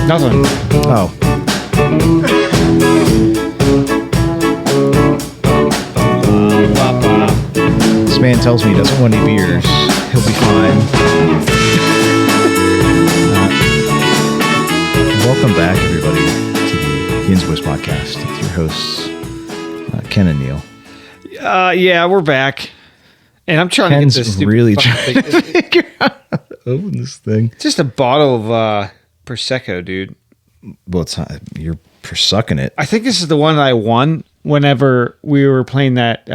Nothing. Oh. This man tells me he doesn't want any beers. He'll be fine. Welcome back, everybody, to the Yin's Voice Podcast with your hosts, Ken and Neil. Yeah, we're back. And I'm trying Ken's to get this stupid really fucking trying thing. to figure out how to open this thing. Just a bottle of Prosecco, dude. Well, it's not, you're sucking it. I think this is the one that I won whenever we were playing that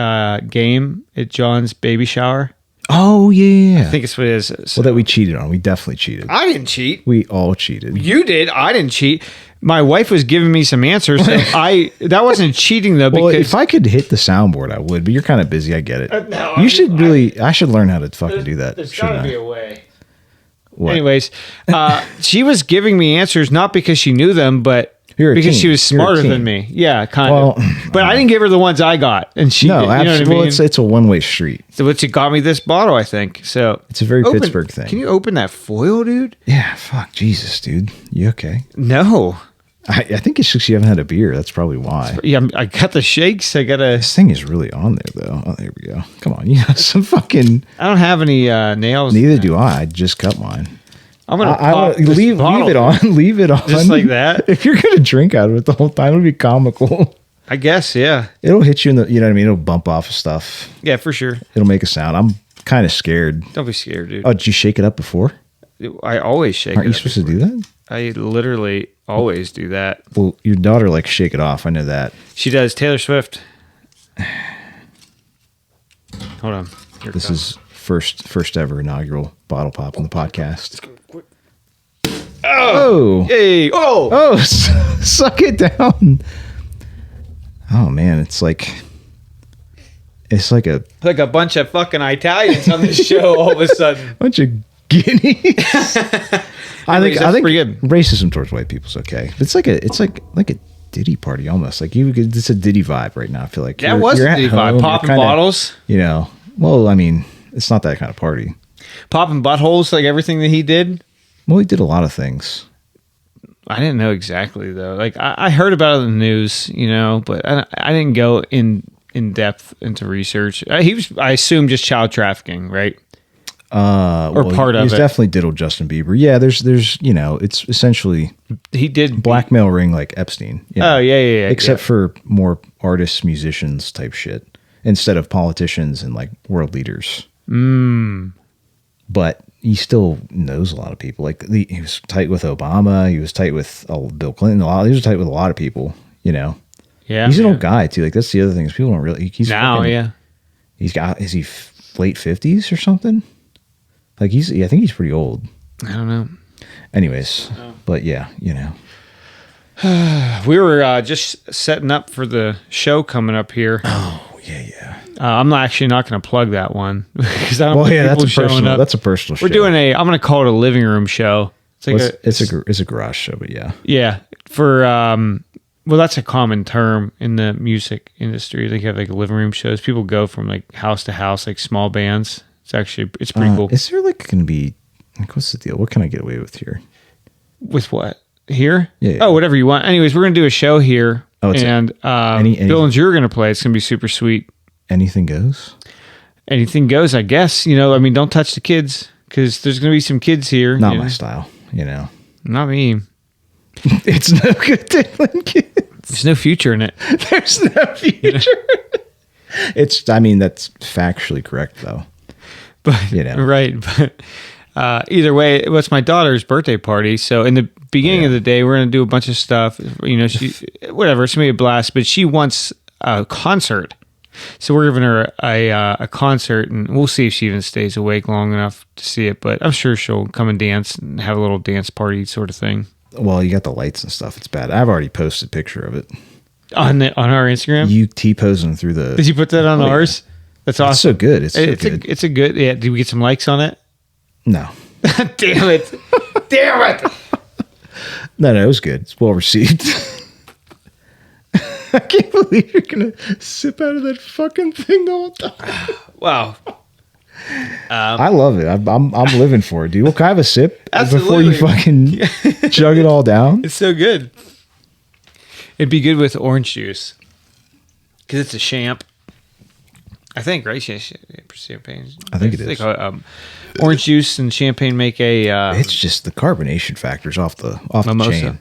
game at John's baby shower. Oh, yeah. I think it's what it is. So, Well, that we cheated on. We definitely cheated. I didn't cheat. We all cheated. You did. I didn't cheat. My wife was giving me some answers. So that wasn't cheating though. Well, Because if I could hit the soundboard, I would. But you're kind of busy. I get it. no, I should learn how to fucking do that. There's shouldn't got to I? be a way. What? Anyways, she was giving me answers not because she knew them, but You're a because teen. she was You're a smarter teen. than me. Yeah, kind Well, of. But I didn't give her the ones I got, and she. No, did, you know absolutely. what I Well, mean? it's a one-way street. So what, she got me this bottle, I think. So It's a very Pittsburgh thing. Can you open that foil, dude? Yeah, fuck, Jesus, dude. You okay? No. I think it's just you haven't had a beer. That's probably why. Yeah, I got the shakes. I gotta. This thing is really on there, though. Oh, there we go. Come on, you have some fucking. I don't have any nails. Neither do I. I just cut mine. I'm gonna I pop this leave bottle. it on. Leave it on. Just like that? If you're gonna drink out of it the whole time, it'll be comical. I guess, yeah, It'll hit you in the. You know what I mean? It'll bump off of stuff. yeah, for sure. It'll make a sound. I'm kind of scared. Don't be scared, dude. Oh, did you shake it up before? I always shake. Aren't it you up supposed to before. do that? I literally always do that. Well, your daughter likes shake it off. I know that. She does. Taylor Swift. Hold on. Here it This comes. is first ever inaugural bottle pop on the podcast. Oh, Oh, hey, oh, oh, suck it down. Oh man, it's like a like a bunch of fucking Italians on this show all of a sudden. bunch of guineas. I Anyways, that's think pretty good. racism towards white people's okay. It's like a Diddy party almost. Like it's a Diddy vibe right now. I feel like That was at the home, vibe. you're Popping kinda, bottles, You know, well, I mean, it's not that kind of party. popping buttholes, like everything that he did. Well, he did a lot of things. I didn't know exactly though. Like I heard about it in the news, you know, but I didn't go in depth into research. He was, I assume, just child trafficking, right? Part of he's it. definitely diddled Justin Bieber. Yeah, there's you know, it's essentially He did blackmail ring like Epstein. You know, Oh yeah. except for more artists, musicians type shit instead of politicians and like world leaders. But he still knows a lot of people. Like he was tight with Obama. He was tight with Bill Clinton. He was tight with a lot of people. You know, yeah. he's an old guy too. Like that's the other thing is people don't really. He's Now, fucking- yeah. He's got. Is he late 50s or something? Like I think he's pretty old. I don't know. Anyways, but yeah, you know. We were just setting up for the show coming up here. Oh yeah. I'm actually not going to plug that one because I don't. Well, want yeah, people that's a showing personal. up. That's a personal. We're show. doing I'm going to call it a living room show. It's like Well, it's a garage show, but yeah. yeah, for well, that's a common term in the music industry. They have like living room shows. People go from like house to house, like small bands. It's pretty cool. Is there like going to be like what's the deal? What can I get away with here? With what? Here? Yeah. Oh, whatever you want. Anyways, we're going to do a show here. Oh, it's and any- Bill and Drew are going to play. It's going to be super sweet. Anything goes. Anything goes, I guess. You know, I mean, don't touch the kids because there's going to be some kids here. Not you my know. style, you know. Not me. It's no good diddling kids. There's no future in it. There's no future. I mean, that's factually correct, though. But You know. right. But either way, it was my daughter's birthday party. So in the beginning of the day, we're going to do a bunch of stuff. You know, whatever. It's going to be a blast. But she wants a concert. So we're giving her a concert, and we'll see if she even stays awake long enough to see it. But I'm sure she'll come and dance and have a little dance party sort of thing. Well, you got the lights and stuff. It's bad. I've already posted a picture of it. On our Instagram? You T-posing through the... Did you put that on Oh, yeah. ours? That's awesome. It's so good. It's so good. It's a good. Yeah. Did we get some likes on it? No. Damn it! Damn it! No, it was good. It's well received. I can't believe you're gonna sip out of that fucking thing the whole time. Wow. I love it. I'm living for it, dude. Well, can I have a sip before Absolutely. you fucking chug it all down? It's so good. It'd be good with orange juice because it's a champ. I think, right? Champagne. I think it is. Orange juice and champagne make a. It's just the carbonation factors off the mimosa. chain.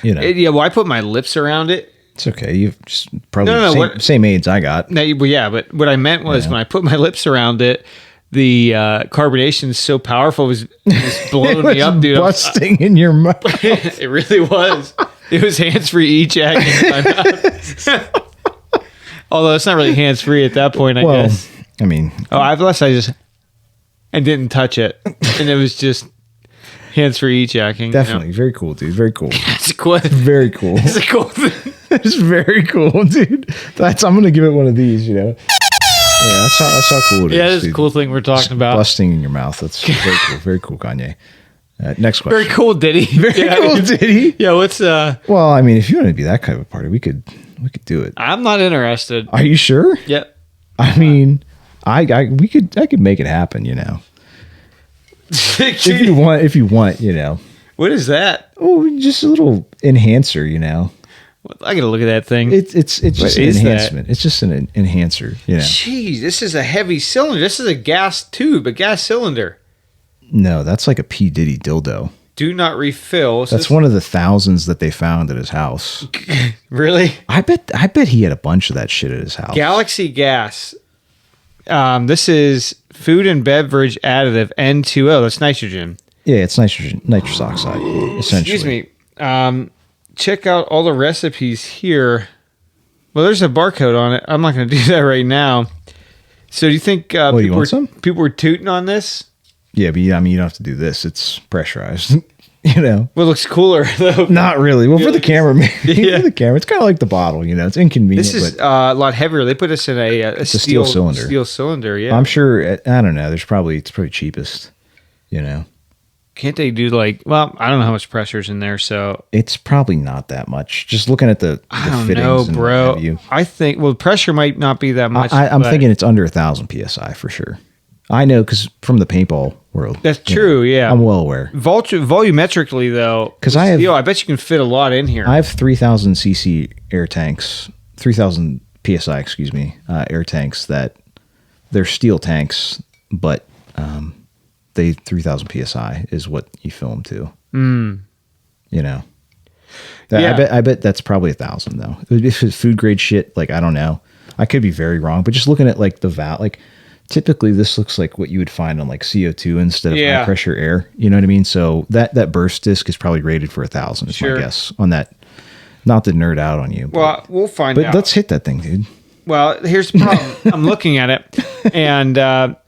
You know, Yeah, well, I put my lips around it. it's okay. You've just probably No, same AIDS I got. No, well, yeah, but what I meant was when I put my lips around it, the carbonation is so powerful, it was blowing me up, dude. Busting in your mouth. It really was. It was hands-free ejacking in my mouth. Although it's not really hands-free at that point, I guess. I mean, Unless I just and didn't touch it, and it was just hands-free ejacking. definitely very cool, dude. Very cool. It's cool. Very cool. It's a cool thing. It's very cool, dude. I'm gonna give it one of these. You know. Yeah, that's how cool it is. Yeah, that's a dude. cool thing we're talking about. Busting in your mouth. That's very cool. Very cool, Kanye. Next question. Very cool, Diddy. Very cool, Diddy. Yeah, what's Well, I mean, if you want to be that kind of a party, we could do it. I'm not interested. Are you sure? Yep. I mean, I could make it happen. You know, if you want, you know. What is that? Oh, just a little enhancer. You know, I gotta look at that thing. it's just an is that? enhancement. It's just an enhancer. You know. Jeez, this is a heavy cylinder. This is a gas tube, a gas cylinder. No, that's like a P Diddy dildo. Do not refill. So That's one of the thousands that they found at his house. really I bet he had a bunch of that shit at his house. Galaxy Gas. This is food and beverage additive N2O. That's nitrogen. Yeah, it's nitrous oxide, essentially. Excuse me. Check out all the recipes here. Well, there's a barcode on it. I'm not going to do that right now. So do you think you want some? people were tooting on this? Yeah, but I mean, you don't have to do this. It's pressurized. You know. Well, it looks cooler though. Not really. Well, for the camera, maybe. Yeah. For the camera, it's kind of like the bottle. You know, it's inconvenient. This is but a lot heavier. They put us in a steel cylinder. Steel cylinder, yeah. I'm sure. I don't know. It's probably cheapest. You know, Can't they do like? Well, I don't know how much pressure's in there, so it's probably not that much. Just looking at the I don't fittings know, and bro. what have you. I think pressure might not be that much. I'm but thinking it's under 1,000 psi for sure. I know because from the paintball world. that's you know, true. Yeah, I'm well aware. Volumetrically though, 'Cause I have- I bet you can fit a lot in here. I have 3,000 cc air tanks, 3,000 psi, excuse me, air tanks that they're steel tanks, but they 3,000 psi is what you fill them to. You know, Yeah. I bet that's probably 1,000 though. If it's food grade shit, like I don't know, I could be very wrong, but just looking at like the like typically this looks like what you would find on like CO2 instead of high pressure air. You know what I mean? So that burst disc is probably rated for 1,000. Is Sure. my guess on that. Not to nerd out on you. well, we'll find But out. let's hit that thing, dude. Well, here's the problem. I'm looking at it, and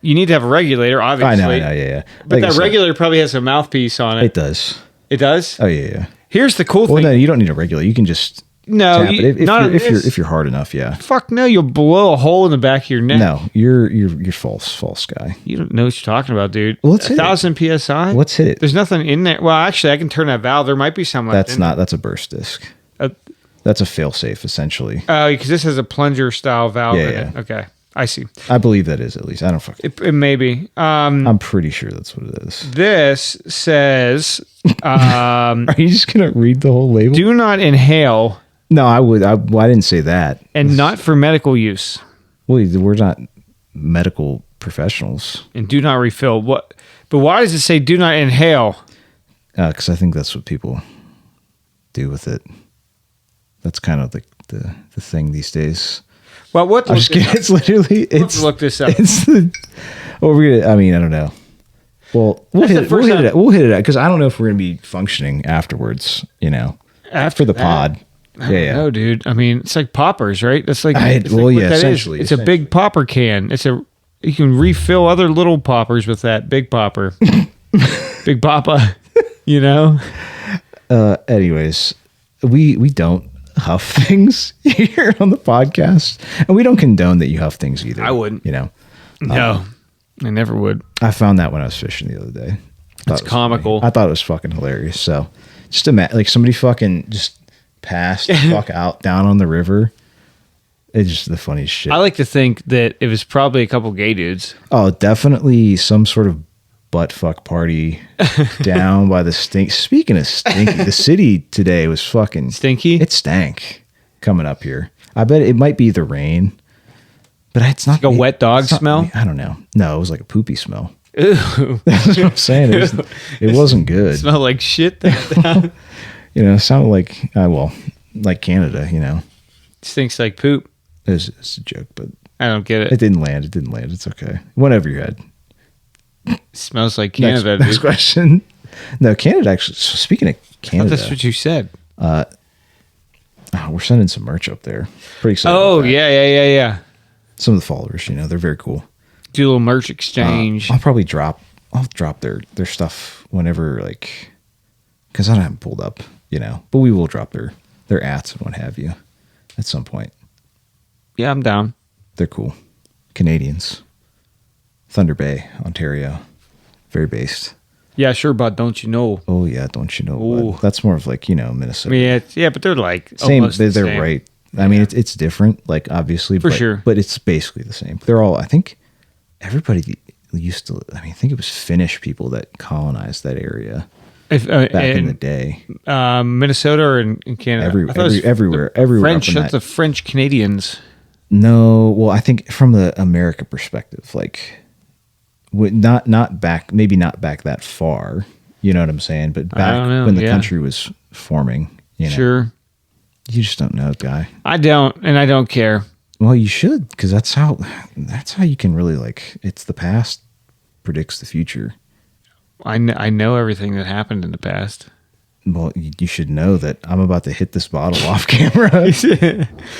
you need to have a regulator, I obviously. know, yeah. But Like I that said, regulator probably has a mouthpiece on it. it does. It does? Oh yeah. Here's the cool Well, thing. no, you don't need a regulator. You can just No, tap it this. if you're hard enough. Yeah. Fuck no, you'll blow a hole in the back of your neck. No, you're false guy. You don't know what you're talking about, dude. Well, let's hit it. 1,000 PSI? Let's hit it. There's nothing in there. Well, actually, I can turn that valve. There might be something left That's in not. That's a burst disc. Uh, That's a fail safe, essentially. because this has a plunger style valve Yeah, in yeah. it. Okay, I see. I believe that is at least. I don't fucking. It may be. I'm pretty sure that's what it is. This says, Are you just gonna read the whole label? do not inhale No, I would. I didn't say that. and not for medical use. Well, we're not medical professionals. And do not refill. What? But why does it say do not inhale? Because I think that's what people do with it. That's kind of the thing these days. Well, what? I'm just kidding. It's literally. Let's look this up. It's the. Well, we're gonna. I mean, I don't know. Well, we'll That's hit the it. We'll first hit time- it. We'll hit it out because I don't know if we're gonna be functioning afterwards. You know, After the that? pod. Yeah. No, dude. I mean, it's like poppers, right? That's like, Well, what yeah, that is. essentially, It's a big popper can. You can refill other little poppers with that big popper. Big papa, you know? Anyways, we don't huff things here on the podcast, and we don't condone that you huff things either. I wouldn't. You know, No, I never would. I found that when I was fishing the other day. It's Thought it was comical. funny. I thought it was fucking hilarious. So just imagine, like somebody fucking just passed the fuck out down on the river. It's just the funniest shit. I like to think that it was probably a couple gay dudes. Oh, definitely some sort of butt fuck party down by the stink. Speaking of stinky, the city today was fucking Stinky? It stank coming up here. I bet it might be the rain, but it's not like a wet dog not, smell. I don't know. No, it was like a poopy smell. Ew. That's what I'm saying. It wasn't good. It smelled like shit. It sounded like like Canada. Stinks like poop. It's a joke, but I don't get it. it didn't land. It didn't land. It's okay. Went over your head. Smells like Canada. Next question. No, Canada actually. So speaking of Canada, that's what you said. we're sending some merch up there. Pretty excited. Oh, about that. yeah. Some of the followers, they're very cool. Do a little merch exchange. I'll probably drop their stuff whenever, because I don't have them pulled up, but we will drop their ats and what have you at some point. Yeah, I'm down. They're cool. Canadians. Thunder Bay, Ontario. Very based. Yeah, sure, bud. Don't you know? Oh, yeah, don't you know? Ooh. Bud? That's more of Minnesota. Yeah, but they're like Same. almost They're the same. right. I mean, it's different, obviously. For sure. But it's basically the same. They're all, I think, everybody used to, I think it was Finnish people that colonized that area back in the day. Minnesota or in Canada? I thought it was everywhere. French, up in that's the French Canadians. No, well, I think from the America perspective, not back, maybe not back that far. You know what I'm saying? But back when the country was forming, Sure. You just don't know, guy. I don't, and I don't care. Well, you should, because that's how you can really it's the past predicts the future. I know everything that happened in the past. Well, you should know that I'm about to hit this bottle off camera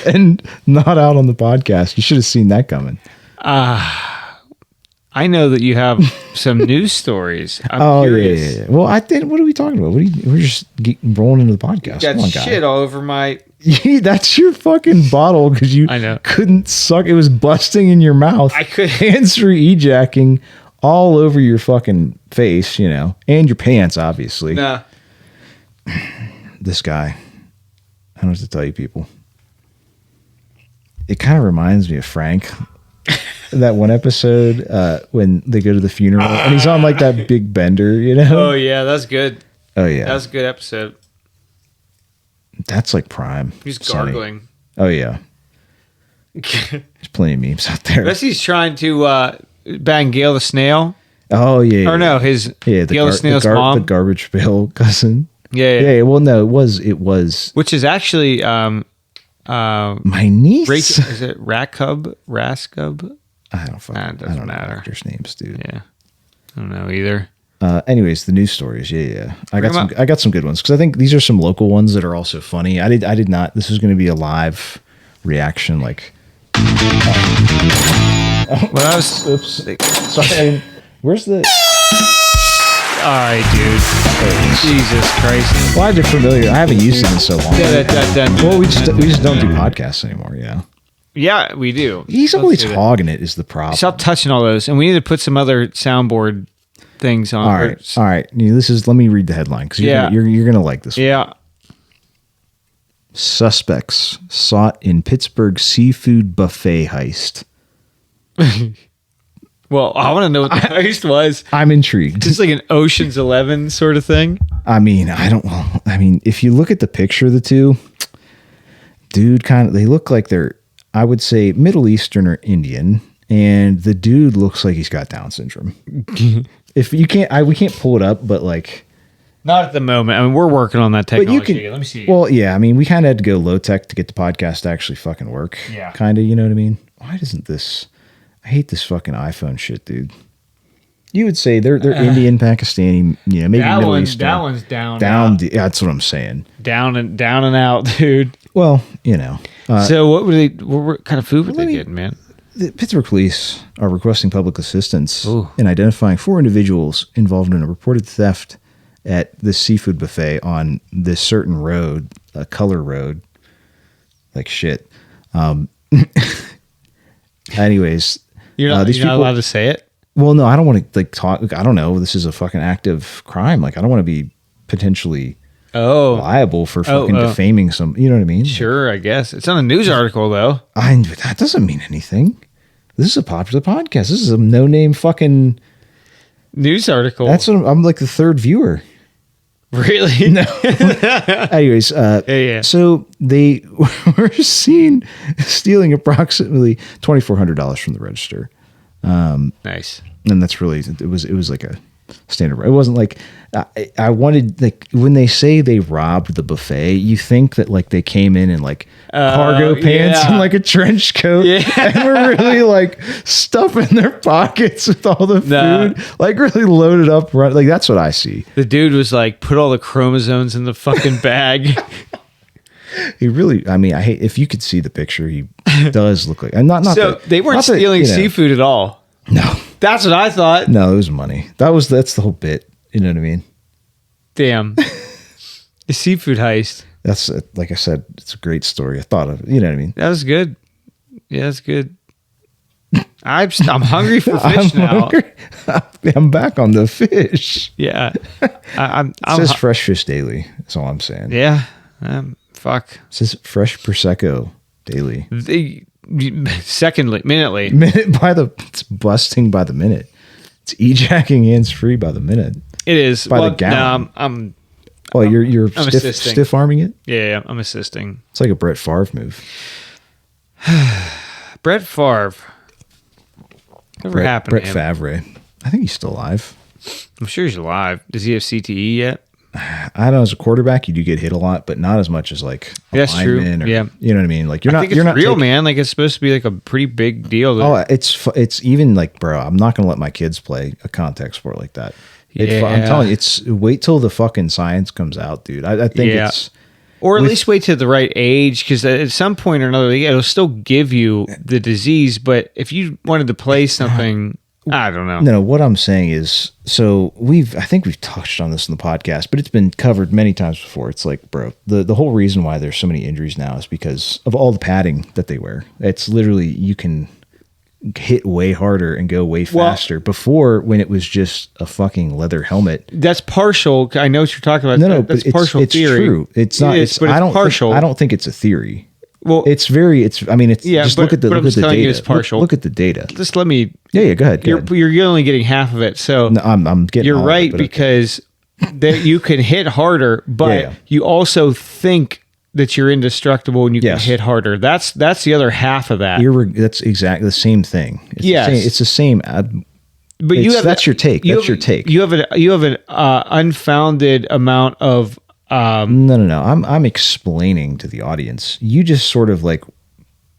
and not out on the podcast. You should have seen that coming. I know that you have some news stories. I'm curious. Yeah. Well, what are we talking about? We're just rolling into the podcast. You got Come on, shit guy. all over my... That's your fucking bottle because you I know. couldn't suck. It was busting in your mouth. I could... Hands-free ejacking all over your fucking face, and your pants, obviously. Nah. This guy, I don't know what to tell you, people. It kind of reminds me of Frank. That one episode when they go to the funeral and he's on that big bender, Oh, yeah, that's good. Oh, yeah. That's a good episode. That's prime. He's Sonny. gargling. Oh, yeah. There's plenty of memes out there. Unless he's trying to bang Gail the Snail. Oh, yeah. Or no, Gail the Snail's mom. The garbage pail cousin. Yeah. Well, no, it was. Which is actually my niece. Rachel, is it Raskub? I don't know actors' names, dude. Yeah, I don't know either. Anyways, the news stories. Yeah. I got some good ones because I think these are some local ones that are also funny. I did not. This was going to be a live reaction. Well, I was. Oops. Sorry. Where's the? All right, dude. Jesus Christ. Why are they familiar? I haven't used it in so long. Well, we just don't do podcasts anymore. Yeah. Yeah, we do. He's always hogging it is the problem. Stop touching all those, and we need to put some other soundboard things on. All right. Let me read the headline because you're gonna like this one. Yeah. Suspects sought in Pittsburgh seafood buffet heist. Well, I want to know what the heist was. I'm intrigued. Just like an Ocean's 11 sort of thing. I mean, if you look at the picture of the two, dude, they look like they're, I would say, Middle Eastern or Indian, and the dude looks like he's got Down syndrome. If you can't, we can't pull it up, but not at the moment. I mean, we're working on that technology. Let me see. Well, yeah, I mean, we kind of had to go low tech to get the podcast to actually fucking work. Yeah. Kind of, you know what I mean? Why doesn't this? I hate this fucking iPhone shit, dude. You would say they're Indian, Pakistani, maybe Middle Eastern. That one's down. Yeah, that's what I'm saying. Down and out, dude. Well, so what kind of food were they getting, man? The Pittsburgh police are requesting public assistance Ooh. in identifying 4 individuals involved in a reported theft at this seafood buffet on this certain road, a color road. Like shit. Anyways, you're not allowed to say it. Well, no, I don't want to talk. I don't know. This is a fucking active crime. I don't want to be potentially liable for fucking defaming some. You know what I mean? Sure, I guess it's on a news article though. That doesn't mean anything. This is a popular podcast. This is a no-name fucking news article. That's what I'm like the third viewer. Really? No. Anyways, yeah. So they were seen stealing approximately $2,400 from the register. Nice. And that's really it was like a standard. It wasn't like I wanted, like, when they say they robbed the buffet, you think that like they came in like cargo pants and like a trench coat and were really like stuffing their pockets with all the food, like really loaded up. Like that's what I see. The dude was like, put all the chromosomes in the fucking bag. He really, I mean, I hate, if you could see the picture, he does look like, and not so they weren't stealing seafood at all. No. That's what I thought. No, it was money. That's the whole bit. You know what I mean? Damn. The seafood heist. That's, like I said, it's a great story. I thought of it. You know what I mean? That was good. Yeah, that's good. I'm hungry for fish now. I'm back on the fish. Yeah. It says Fresh Fish Daily. That's all I'm saying. Yeah. Fuck. It says Fresh Prosecco Daily. Minutely. It's busting by the minute. It's e-jacking hands free by the minute. It is by the gallon. No, you're stiff arming it. Yeah, I'm assisting. It's like a Brett Favre move. Brett Favre. Never happened. Brett Favre. I think he's still alive. I'm sure he's alive. Does he have CTE yet? I know as a quarterback, you do get hit a lot, but not as much as like a that's true. Or, yeah, you know what I mean. Like you're not real, man. Like it's supposed to be like a pretty big deal. It's even like, bro, I'm not gonna let my kids play a contact sport like that. I'm telling you, it's wait till the fucking science comes out, dude. I think it's. Or at least wait to the right age, because at some point or another, it'll still give you the disease. But if you wanted to play something, I don't know. No, what I'm saying is, so I think we've touched on this in the podcast, but it's been covered many times before. It's like, bro, the whole reason why there's so many injuries now is because of all the padding that they wear. It's literally, you can hit way harder and go way faster. Before, when it was just a fucking leather helmet. That's partial. I know what you're talking about. No, that's but partial it's theory. True. It's not. I don't think it's a theory. Well, just look at the data. You it's partial. Look at the data. Just let me. Yeah, go ahead. You're only getting half of it. So no, I'm getting. You're right, because that you can hit harder, but you also think that you're indestructible and you can hit harder. That's the other half of that. That's exactly the same thing. It's the same. But that's your take. That's your take. You have an unfounded amount of. No. I'm explaining to the audience. You just sort of like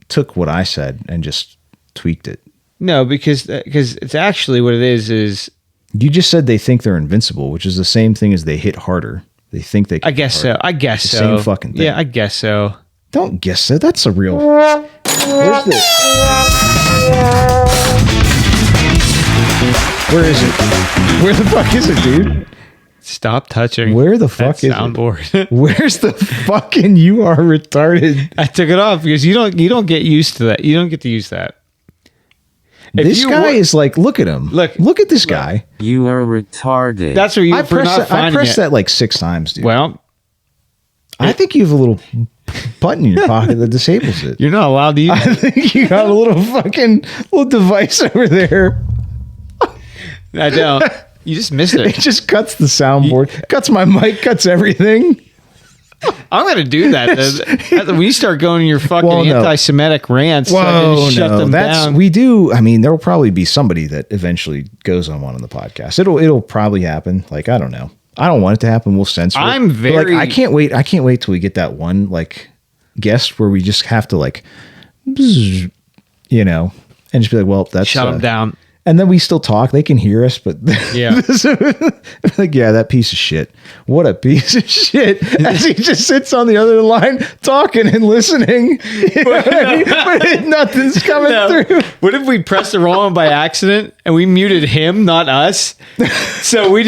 took what I said and just tweaked it. No, because it's actually what it is. You just said they think they're invincible, which is the same thing as they hit harder. They think they can. I guess so. Same fucking thing. Yeah, I guess so. Don't guess so. That's a real. Where's the? Where is it? Where the fuck is it, dude? Stop touching. Where the fuck is soundboard? It? Where's the fucking? You are retarded. I took it off because you don't get used to that. You don't get to use that. This guy is like, look at him. Look at this guy. You are retarded. That's what you. I pressed that like 6 times, dude. Well, I think you have a little button in your pocket that disables it. You're not allowed to use it. I think you got a little device over there. I don't. You just missed it. It just cuts the soundboard, cuts my mic, cuts everything. I'm going to do that. When you start going your fucking anti-Semitic rants, shut them down. We do. I mean, there will probably be somebody that eventually goes on one of the podcasts. It'll probably happen. Like, I don't know. I don't want it to happen. We'll censor it. I can't wait. I can't wait till we get that one like guest where we just have to like, and just be like, well, that's shut them down. And then we still talk. They can hear us, but yeah, like, yeah, that piece of shit. What a piece of shit! As he just sits on the other line talking and listening, but nothing's coming through. What if we pressed the wrong one by accident and we muted him, not us? So we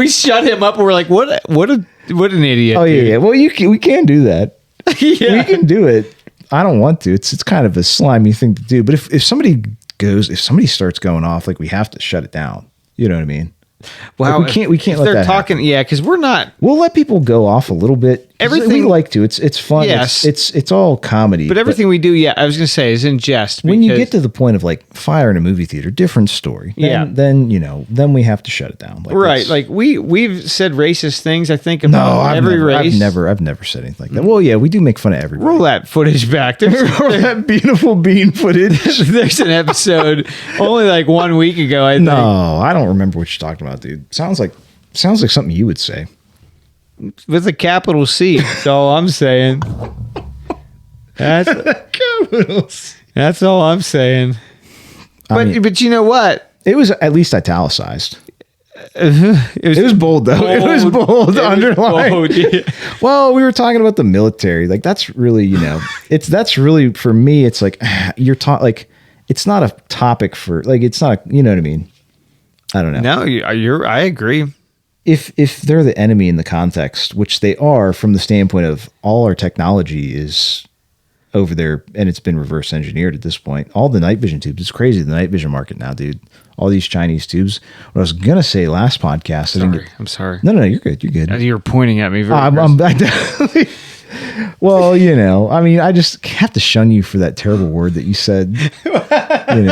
shut him up. And we're like, what an idiot! Oh yeah, yeah. Well, we can do that. Yeah. We can do it. I don't want to. It's kind of a slimy thing to do. But if somebody starts going off, like, we have to shut it down. You know what I mean? Wow, Like, we can't if let they're that talking. happen. Yeah, because we're not. We'll let people go off a little bit. Everything we like to. It's fun. Yes. It's all comedy. But everything we do, yeah, I was gonna say is in jest. When you get to the point of like fire in a movie theater, different story. Then we have to shut it down. Like, right, like we've said racist things. I think about race. I've never said anything like that. Well, yeah, we do make fun of everybody. Roll that footage back. Roll that beautiful bean footage. There's an episode only like 1 week ago. I think. No, I don't remember what you're talking about, dude. Sounds like something you would say. With a capital C. That's all I'm saying. That's all I'm saying. But you know what? It was at least italicized. It was bold though. It was bold. Underlined. Bold, yeah. Well, we were talking about the military. Like that's really, that's really for me. It's like you're taught like it's not a topic for like it's not. You know what I mean? I don't know. No, I agree. If they're the enemy in the context, which they are from the standpoint of all our technology is over there and it's been reverse engineered at this point. All the night vision tubes, it's crazy. The night vision market now, dude. All these Chinese tubes. What I was going to say last podcast. I'm sorry. No, you're good. You're good. You're pointing at me. I definitely, well, I mean, I just have to shun you for that terrible word that you said, and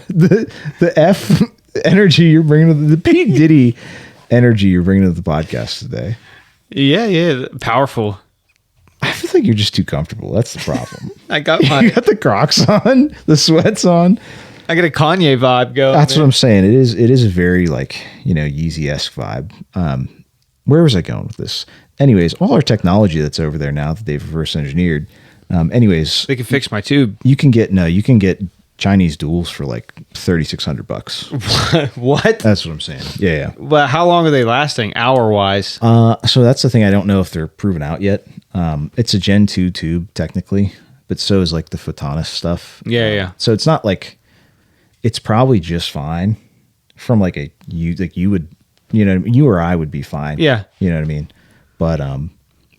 the F energy you're bringing to the P. Diddy energy you're bringing to the podcast today. Yeah. Powerful. I feel like you're just too comfortable. That's the problem. I got you got the Crocs on, the sweats on. I got a Kanye vibe going. That's what I'm saying. It is a very like, Yeezy-esque vibe. Where was I going with this? Anyways, all our technology that's over there now that they've reverse engineered. Anyways, they can fix my tube. You can get Chinese duals for like $3,600. What? That's what I'm saying. Yeah. But how long are they lasting hour wise? So that's the thing. I don't know if they're proven out yet. It's a Gen 2 tube technically, but so is like the Photonis stuff. Yeah. So it's not like, it's probably just fine from like you would, you or I would be fine. Yeah. You know what I mean? But,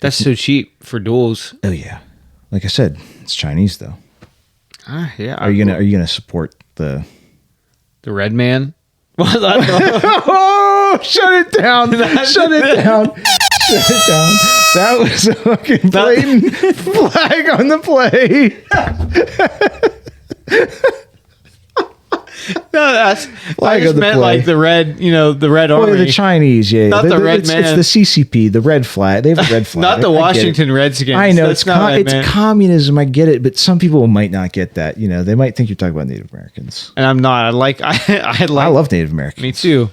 that's so cheap for duals. Oh yeah. Like I said, it's Chinese though. Yeah. Are you gonna support the red man? Oh, shut it down! Shut it down! Shut it down! That was a fucking blatant flag on the play. No, I just meant like the red, the red army. The Chinese, yeah. Not the red man. It's the CCP, the red flag. They have a red flag. Not the Washington Redskins. I know, it's communism. I get it, but some people might not get that. They might think you're talking about Native Americans. And I'm not. I love Native Americans. Me too.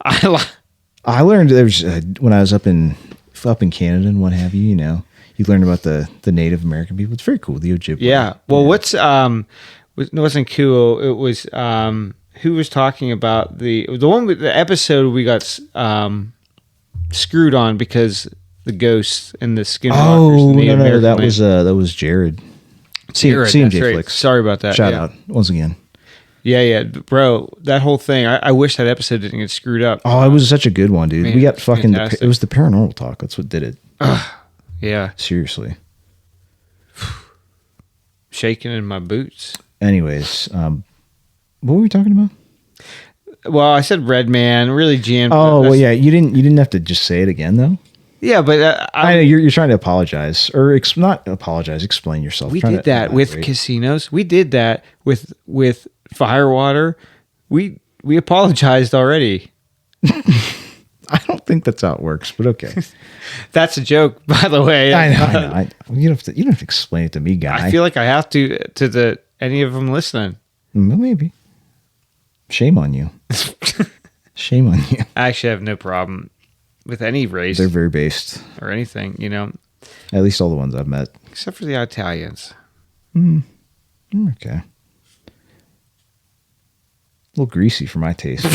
I learned there's when I was up in Canada and what have you. You learn about the Native American people. It's very cool. The Ojibwe. Yeah. Well, what's it wasn't cool. It was who was talking about the one with the episode we got screwed on because the ghosts and the skinwalkers. Oh and the no, that was Jared. CMJ right. Flicks. Sorry about that. Shout out once again. Yeah, bro. That whole thing. I wish that episode didn't get screwed up. Oh, it was such a good one, dude. Man, we got fucking. It was the paranormal talk. That's what did it. Yeah. Seriously. Shaking in my boots. Anyways, what were we talking about? Well, I said red man, really jammed. Oh, well, yeah. You didn't have to just say it again, though. Yeah, but I know you're trying to apologize or not apologize. Explain yourself. We did that with casinos. We did that with Firewater. We apologized already. I don't think that's how it works, but okay. That's a joke, by the way. I know. You don't have to explain it to me, guy. I feel like I have to any of them listening. Well, maybe. Shame on you. Shame on you. I actually have no problem with any race. They're very based. Or anything, At least all the ones I've met. Except for the Italians. Okay. A little greasy for my taste.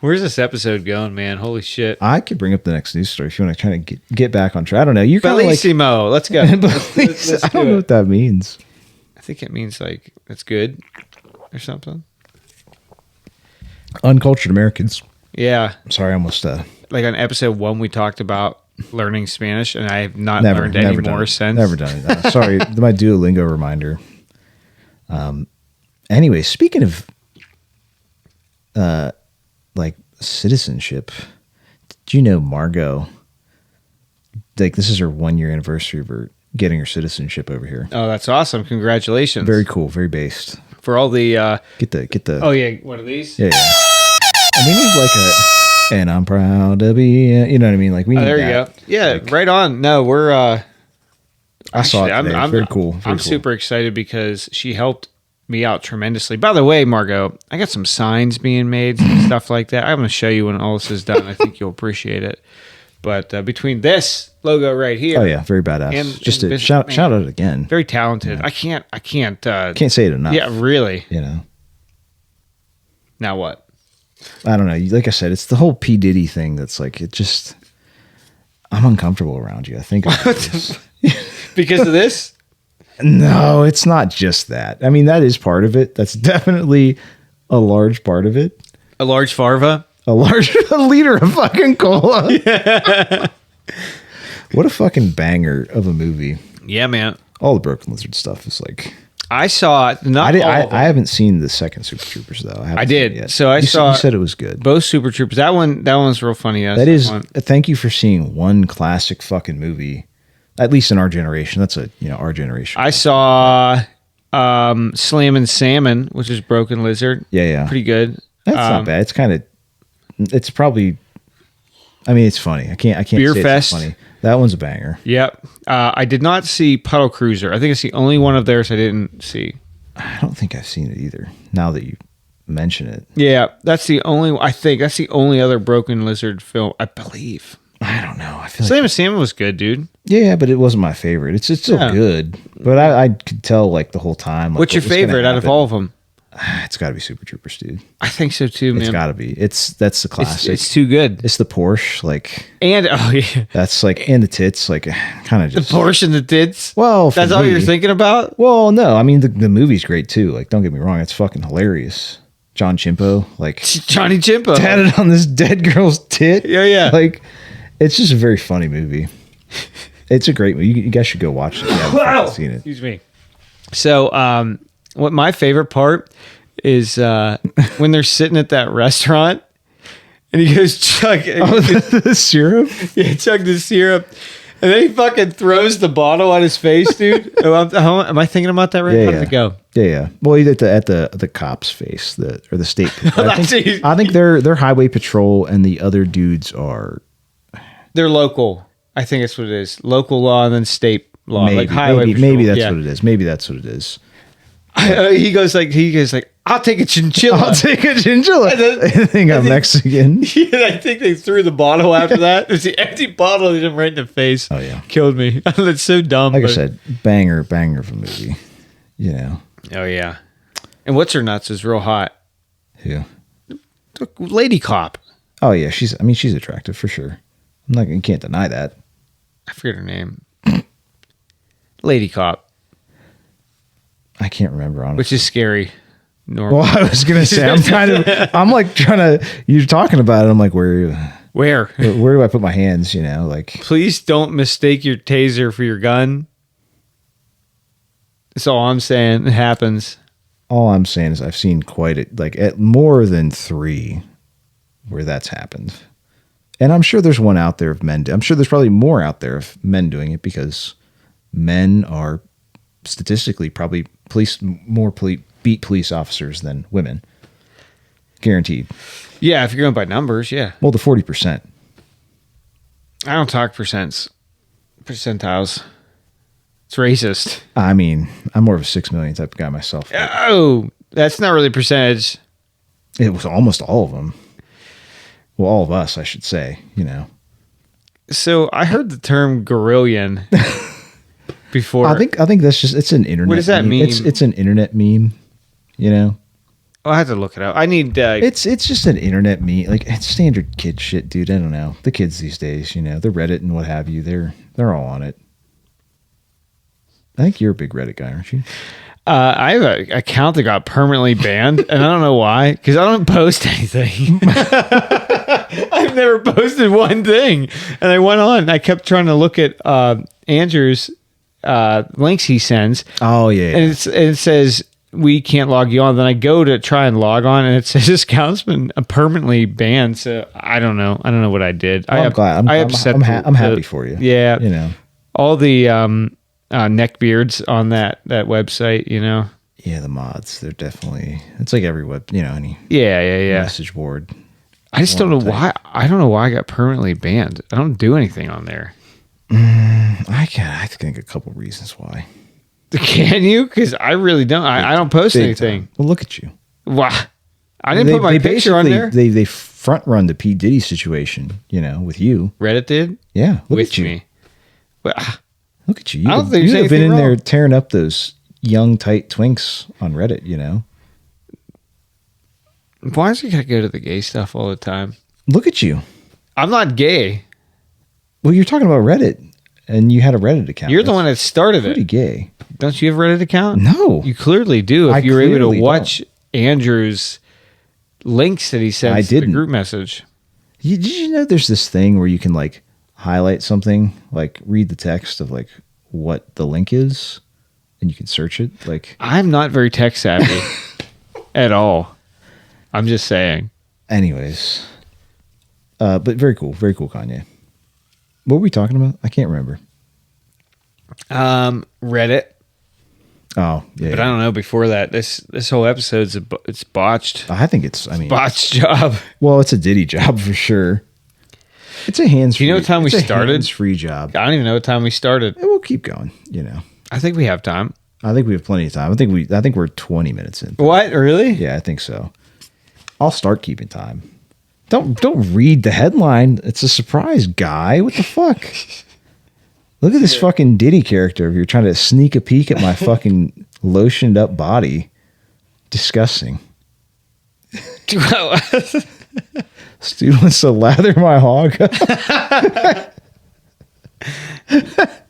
Where's this episode going, man? Holy shit. I could bring up the next news story if you want to try to get back on track. I don't know. You're kind of like... Bellissimo. Let's go. Let's I don't know what that means. I think it means like, that's good or something. Uncultured Americans. Yeah. Sorry, I almost... Like on episode 1, we talked about learning Spanish, and I have not learned any more since. Never done it. Sorry, my Duolingo reminder. Anyway, speaking of like citizenship. Do you know Margot? Like this is her 1-year anniversary of her getting her citizenship over here. Oh, that's awesome! Congratulations. Very cool. Very based. For all the get the. Oh yeah, one of these. Yeah. And we need like a. And I'm proud to be. You know what I mean? Like we need. There you that. go. Yeah, like, right on. No, we're. I saw it today. I'm very cool. I'm super excited because she helped me out tremendously. By the way, Margot, I got some signs being made and stuff like that. I'm going to show you when all this is done. I think you'll appreciate it. But between this logo right here, oh yeah, very badass. And just to shout out again. Very talented. Yeah. I can't say it enough. Yeah, really. You know. Now what? I don't know. Like I said, it's the whole P Diddy thing that's like it just. I'm uncomfortable around you. I think because of this. No, it's not just that. I mean, that is part of it. That's definitely a large part of it. A large farva. A liter of fucking cola. Yeah. What a fucking banger of a movie. Yeah, man. All the Broken Lizard stuff is like. I saw it. I haven't seen the second Super Troopers though. I did. Yet. So you said it was good. Both Super Troopers. That one's real funny. That is. Thank you for seeing one classic fucking movie. At least in our generation. That's our generation. I saw Slammin' Salmon, which is Broken Lizard. Yeah. Pretty good. That's not bad. It's kind of. It's probably. I mean, it's funny. I can't. Beer say Fest. It's funny. That one's a banger. Yep. I did not see Puddle Cruiser. I think it's the only one of theirs I didn't see. I don't think I've seen it either. Now that you mention it. Yeah, that's the only. I think that's the only other Broken Lizard film. I believe. I don't know. I feel Slammin' Salmon was good, dude. Yeah, but it wasn't my favorite. It's still good, but I could tell like the whole time. Like, what's your favorite out of all of them? It's got to be Super Troopers, dude. I think so too, man. It's got to be. That's the classic. It's too good. It's the Porsche, like, and oh yeah, that's like, and the tits, like, kind of just the Porsche and the tits. Well, that's all you're thinking about. Well, no, I mean the movie's great too. Like, don't get me wrong, it's fucking hilarious. John Chimpo, like Johnny Chimpo, tatted on this dead girl's tit. Yeah. Like, it's just a very funny movie. It's a great movie. You guys should go watch it. If you haven't seen it. Excuse me. So, what my favorite part is when they're sitting at that restaurant and he goes chug the syrup. Yeah, chug the syrup, and then he fucking throws the bottle on his face, dude. Am I thinking about that right? Yeah, How did it go? Yeah. Well, he's at the cop's face, or the state. I think they're highway patrol, and the other dudes are. They're local. I think that's what it is. Local law and then state law, maybe, like highway patrol. Maybe that's what it is. Maybe that's what it is. He goes like, I'll take a chinchilla. I'll take a chinchilla. I think I'm Mexican. Yeah, I think they threw the bottle after that. It's the empty bottle. They hit him right in the face. Oh yeah, killed me. That's so dumb. Like I said, banger of a movie. You know. Oh yeah. And what's her nuts is real hot. Yeah. Lady cop. Oh yeah, she's attractive for sure. You can't deny that. I forget her name. Lady cop. I can't remember, honestly. Which is scary. Normal. Well, I was gonna say I'm like trying to. You're talking about it. I'm like, where do I put my hands? You know, like. Please don't mistake your taser for your gun. That's all I'm saying. It happens. All I'm saying is I've seen at more than 3 where that's happened, and I'm sure there's one out there of men. I'm sure there's probably more out there of men doing it because men are statistically probably beat police officers than women. Guaranteed. Yeah, if you're going by numbers, yeah. Well, the 40%. I don't talk percentiles. It's racist. I mean, I'm more of a 6 million type of guy myself. Oh, that's not really percentage. It was almost all of them. Well, all of us, I should say, you know. So I heard the term gorillion before. I think that's just, it's an internet What does that meme. mean? It's an internet meme, you know. Oh, I have to look it up. I need. It's just an internet meme, like it's standard kid shit, dude. I don't know the kids these days. You know, the Reddit and what have you. They're all on it. I think you're a big Reddit guy, aren't you? I have an account that got permanently banned, and I don't know why. Because I don't post anything. I've never posted one thing, and I went on. I kept trying to look at Andrew's links he sends. Oh yeah, and it says we can't log you on. Then I go to try and log on, and it says this account's been permanently banned. So I don't know. I don't know what I did. Well, I'm glad. I'm happy for you. Yeah. You know, all the neck beards on that website, you know. Yeah, the mods, they're definitely, it's like every web, you know, any yeah message board. I just don't know why. I don't know why I got permanently banned. I don't do anything on there. I think a couple reasons why. Can you? Because I really don't. I don't post anything. Well, look at you. Why? I didn't put my picture on there. They front run the P. Diddy situation, you know, with you. Reddit did? Yeah. Look with at you. me. But, look at you. I don't think you've been in wrong. there tearing up those young, tight twinks on Reddit, you know. Why is it got to go to the gay stuff all the time? Look at you. I'm not gay. Well, you're talking about Reddit, and you had a Reddit account. You're the one that started pretty it. Gay. Don't you have a Reddit account? No. You clearly do. If you were able to clearly watch Andrew's links that he sent I to the didn't. group message. Did you know there's this thing where you can like highlight something, like read the text of like what the link is, and you can search it? Like, I'm not very tech savvy at all. I'm just saying. anyways, but very cool, Kanye. What were we talking about? I can't remember. Reddit. Oh, yeah. But I don't know. Before that, this whole episode's it's botched. I think it's. I mean, Botched job. well, it's a Diddy job for sure. It's a hands-free. Do you know what time we started? Hands-free job. I don't even know what time we started. And we'll keep going. You know, I think we have time. I think we have plenty of time. I think we're 20 minutes in. What? Really? Yeah, I think so. I'll start keeping time. Don't read the headline. It's a surprise, guy. What the fuck? Look at this fucking Diddy character. If you're trying to sneak a peek at my fucking lotioned up body, disgusting. This dude wants to lather my hog.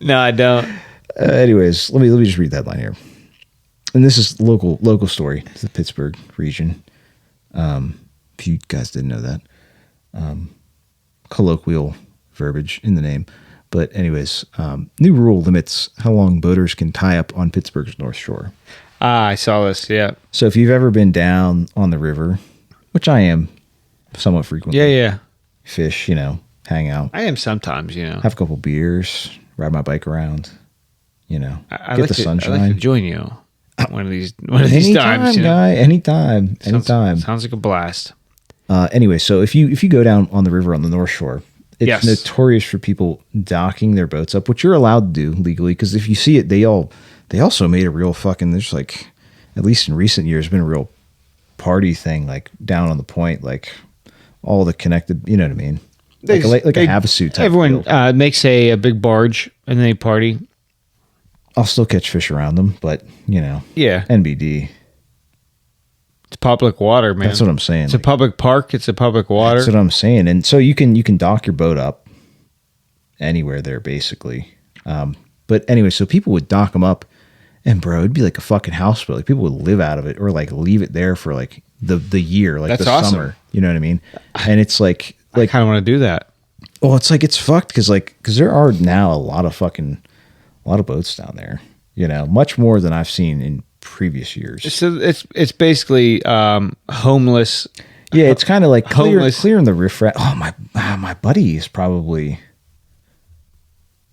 No, I don't. Anyways, let me just read the headline here. And this is local story. It's the Pittsburgh region. If you guys didn't know that, colloquial verbiage in the name. But anyways, new rule limits how long boaters can tie up on Pittsburgh's North Shore. I saw this. Yeah. So if you've ever been down on the river, which I am somewhat frequently. Yeah. Fish, you know, hang out. I am sometimes, you know. Have a couple beers, ride my bike around, you know, I get like the to, sunshine. I like to join you one of these times. You know? Guy, anytime. Sounds like a blast. Anyway, so if you go down on the river on the North Shore, it's notorious for people docking their boats up, which you're allowed to do legally. Because if you see it, they also made a real fucking. There's like, at least in recent years, been a real party thing, like down on the point, like all the connected. You know what I mean? Like a Havasu type. Everyone makes a big barge and they party. I'll still catch fish around them, but you know, yeah, NBD. It's public water, man. That's what I'm saying. It's a public park. It's a public water. That's what I'm saying. And so you can dock your boat up anywhere there, basically. But anyway, so people would dock them up, and bro, it'd be like a fucking houseboat. Like people would live out of it, or like leave it there for like the year, like That's the awesome. summer. You know what I mean? And it's like I kind of want to do that. Well, it's like it's fucked because there are now a lot of boats down there. You know, much more than I've seen in previous years. So it's basically homeless. Yeah, it's kind of like homeless. clearing the riffraff. Oh, my buddy is probably,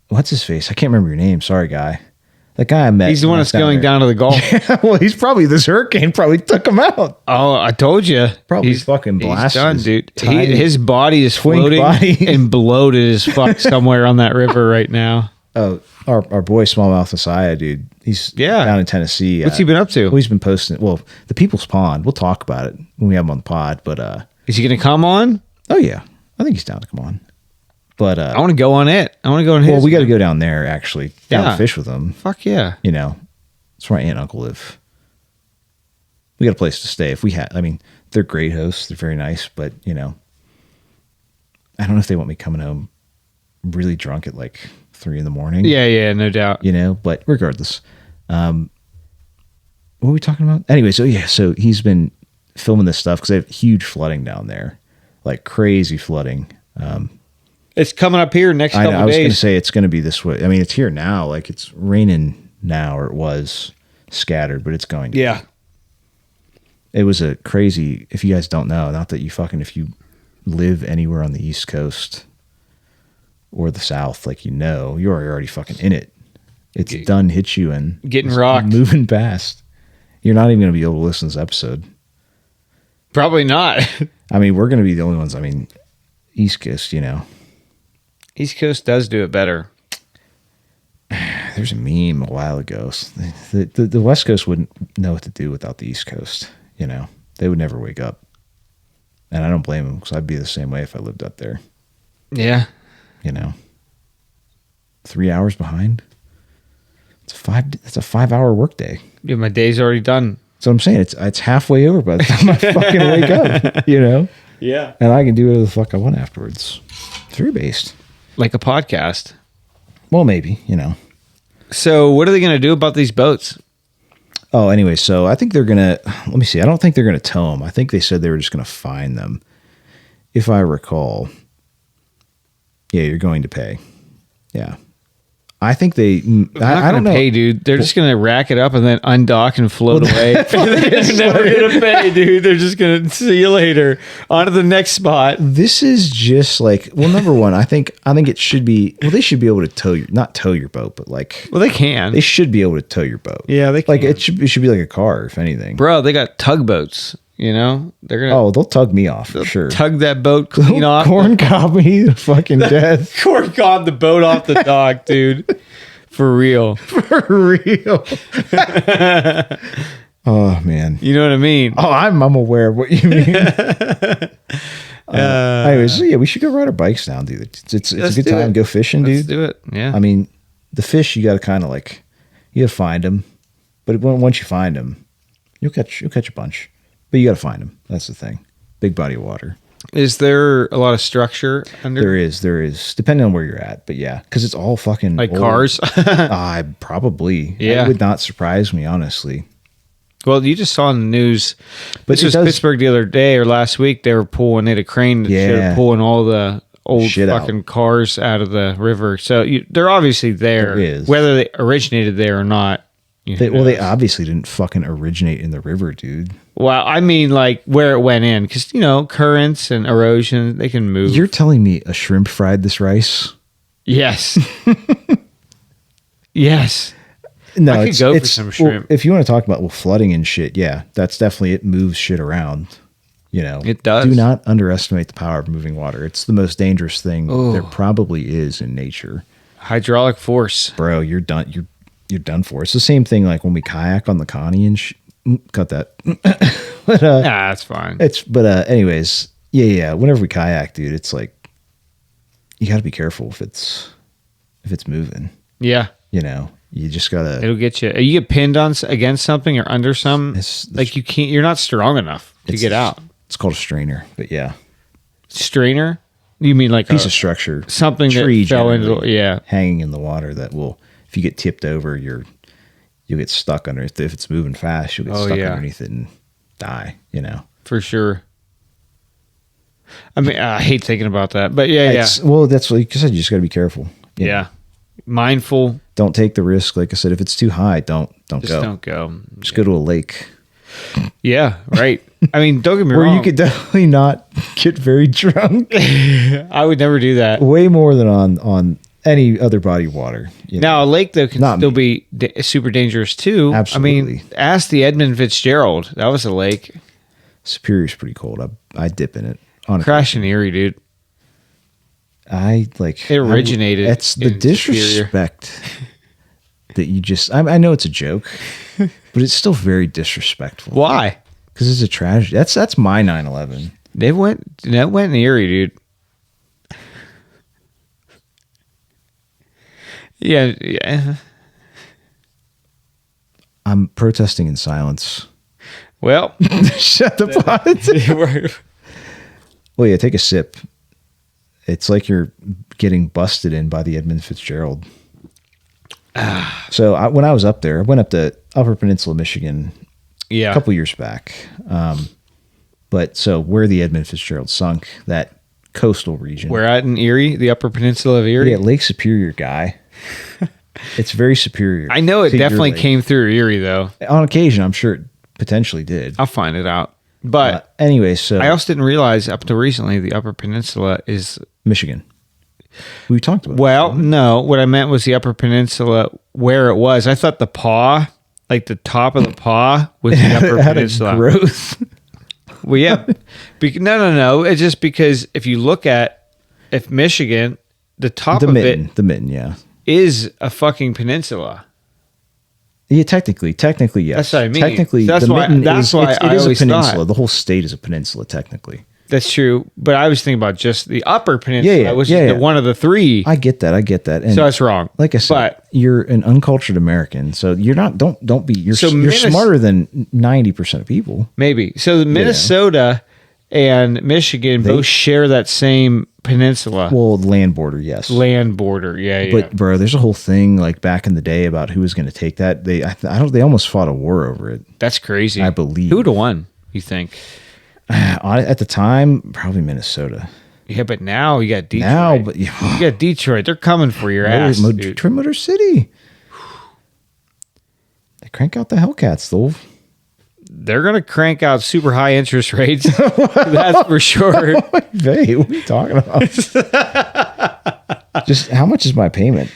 what's his face? I can't remember your name. Sorry, guy. That guy I met. He's the one that's going down to the Gulf. Yeah, well, he's probably, this hurricane probably took him out. Oh, I told you. Probably he's fucking blasted. He's done, dude. His body is floating and bloated as fuck somewhere on that river right now. Oh, our boy Smallmouth Messiah, dude. He's down in Tennessee. What's he been up to? Well, he's been posting. Well, the People's Pond. We'll talk about it when we have him on the pod. But is he going to come on? Oh yeah, I think he's down to come on. But I want to go on it. I want to go on his. Well, we got to go down there actually. Down to fish with him. Fuck yeah. You know, that's where my aunt and uncle live. We got a place to stay. If we had, I mean, they're great hosts. They're very nice. But you know, I don't know if they want me coming home really drunk at like 3 a.m. Yeah, no doubt. You know, but regardless, what were we talking about? Anyway, so he's been filming this stuff because they have huge flooding down there, like crazy flooding. It's coming up here next couple days. I was going to say it's going to be this way. I mean, it's here now. Like it's raining now, or it was scattered, but it's going to. Yeah. It was a crazy, if you guys don't know, not that you fucking, if you live anywhere on the East Coast or the South, like, you're already fucking in it. It's done hit you and getting rocked. Moving past. You're not even going to be able to listen to this episode. Probably not. I mean, we're going to be the only ones. I mean, East Coast, East Coast does do it better. There's a meme a while ago. The West Coast wouldn't know what to do without the East Coast. They would never wake up. And I don't blame them, because I'd be the same way if I lived up there. Yeah. 3 hours behind. It's a 5 hour workday. Yeah, my day's already done. So I'm saying it's halfway over by the time I fucking wake up, Yeah. And I can do whatever the fuck I want afterwards. Three based. Like a podcast. Well, maybe, So what are they going to do about these boats? Oh, anyway, so I think they're going to, let me see. I don't think they're going to tow them. I think they said they were just going to fine them. If I recall. Yeah, you're going to pay. Yeah. I think they, I don't know. Pay, dude. They're just going to rack it up and then undock and float away. They're never going to pay, dude. They're just going to see you later. On to the next spot. This is just like, well, number one, I think it should be, well, they should be able to not tow your boat, but like, well, they can. They should be able to tow your boat. Yeah, they can. Like it should be like a car, if anything. Bro, they got tugboats. They're gonna. Oh, they'll tug me off for sure. Tug that boat clean off. Corn cob me to fucking death. Corn cob the boat off the dock, dude. For real. For real. Oh man. You know what I mean? Oh, I'm aware of what you mean. Anyways, so yeah, we should go ride our bikes down, dude. It's a good time to go fishing, dude. Let's do it. Yeah. I mean, the fish you got to kind of like, you got to find them, but once you find them, you'll catch a bunch. But you got to find them. That's the thing. Big body of water. Is there a lot of structure under? There is, depending on where you're at. But yeah, because it's all fucking like old. Cars. Probably. Yeah, it would not surprise me, honestly. Well, you just saw in the news. But this was Pittsburgh the other day or last week. They had a crane that pulling all the old shit fucking cars out of the river. So they're obviously there. There is. Whether they originated there or not. They obviously didn't fucking originate in the river, dude. Well, I mean, like where it went in, because currents and erosion, they can move. You're telling me a shrimp fried this rice? Yes. Yes. No, I could go for some shrimp. Well, if you want to talk about flooding and shit, yeah, that's definitely, it moves shit around. It does. Do not underestimate the power of moving water. It's the most dangerous thing there probably is in nature. Hydraulic force, bro. You're done. You're done for. It's the same thing like when we kayak on the Connie and cut that. But, that's fine. Anyways, yeah. Whenever we kayak, dude, it's like you got to be careful if it's moving. Yeah, you just gotta. It'll get you. You get pinned against something or under something. Like you can't. You're not strong enough to get out. It's called a strainer, but yeah, strainer. You mean like a piece of structure, something tree that fell into hanging in the water that will. If you get tipped over, you'll get stuck under it. If it's moving fast, you'll get stuck underneath it and die, For sure. I mean, I hate thinking about that, but yeah. Well, that's like I said, you just got to be careful. Yeah. Mindful. Don't take the risk. Like I said, if it's too high, don't go. Don't go. Just go to a lake. Yeah, right. I mean, don't get me where wrong. you could definitely not get very drunk. I would never do that. Way more than on any other body of water. Now, a lake, though, can still be super dangerous, too. Absolutely. I mean, ask the Edmund Fitzgerald. That was a lake. Superior's pretty cold. I dip in it. Crash in Erie, dude. It originated. It's the disrespect that you just... I know it's a joke, but it's still very disrespectful. Why? Because it's a tragedy. That's my 9/11. That went in Erie, dude. Yeah. I'm protesting in silence. Well, shut the pot. Well, yeah, take a sip. It's like you're getting busted in by the Edmund Fitzgerald. So when I was up there, I went up to Upper Peninsula, Michigan, a couple years back. But so where the Edmund Fitzgerald sunk, that coastal region. We're at in Erie, the Upper Peninsula of Erie. Yeah, Lake Superior, guy. It's very superior. I know it definitely came through Erie, though. On occasion, I'm sure potentially did. I'll find it out. But anyway, so I also didn't realize up to recently the Upper Peninsula is Michigan. We talked about. Well, no. What I meant was the Upper Peninsula where it was. I thought the paw, like the top of the paw, was the Upper Peninsula. Growth. Well, yeah. No. It's just because if you look at Michigan, the top of it, the mitten, yeah, is a fucking peninsula. Yeah, technically, yes. That's what I mean. Technically, that's the why. mitten That's why it I is a always peninsula. thought. The whole state is a peninsula, technically. That's true, but I was thinking about just the Upper Peninsula, which is one of the three. I get that. And so that's wrong. Like I said, you're an uncultured American, so you're not. Don't be. You're smarter than 90% of people. Maybe. So Minnesota and Michigan both share that same peninsula. Well, land border, yes. Land border, yeah. But bro, there's a whole thing like back in the day about who was going to take that. They almost fought a war over it. That's crazy. I believe. Who would have won? You think? At the time, probably Minnesota. Yeah, but now you got Detroit. You got Detroit. They're coming for your ass. Detroit Motor City. They crank out the Hellcats, though. They're going to crank out super high interest rates. That's for sure. Hey, what are you talking about? Just how much is my payment?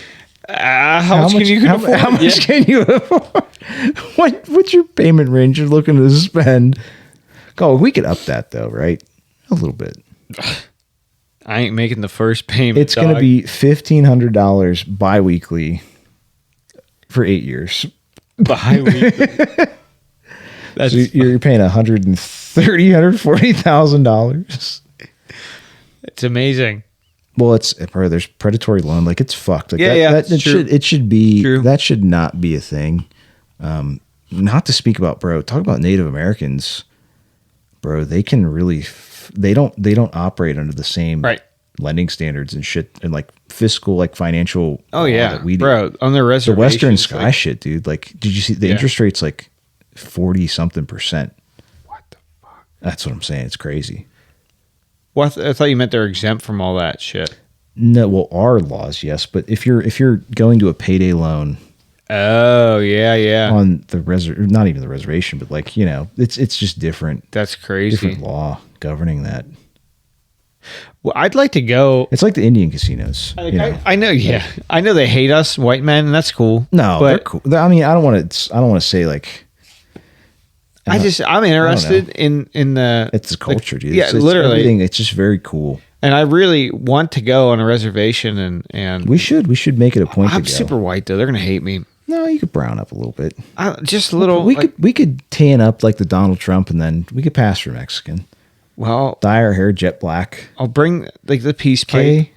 How much can you afford? How much can you afford? What's your payment range you're looking to spend? Oh, we could up that though, right? A little bit. I ain't making the first payment. It's going to be $1,500 biweekly for 8 years. Biweekly. So you're paying $140,000. It's amazing. Well, there's predatory loan, like it's fucked. Like it should be true. That should not be a thing. Not to speak about, bro. Talk about Native Americans, bro. They can really they don't operate under the same lending standards and shit and like fiscal like financial. That we do. Bro, on the reservation, the Western Sky shit, dude. Like, did you see the interest rates like 40-something%? What the fuck? That's what I'm saying. It's crazy. Well, I thought you meant they're exempt from all that shit. No, well, our laws, yes, but if you're going to a payday loan, oh yeah, on the not even the reservation, but like it's just different. That's crazy. Different law governing that. Well, I'd like to go. It's like the Indian casinos. I know, yeah, I know they hate us, white men, and that's cool. No, but they're cool. I mean, I don't want to say like. I'm interested in the. It's a culture, dude. Yeah, literally. Everything. It's just very cool. And I really want to go on a reservation, and we should make it a point. I'm super white though; they're gonna hate me. No, you could brown up a little bit. Just a little. We could tan up like the Donald Trump, and then we could pass for Mexican. Well, dye our hair jet black. I'll bring like the peace pipe.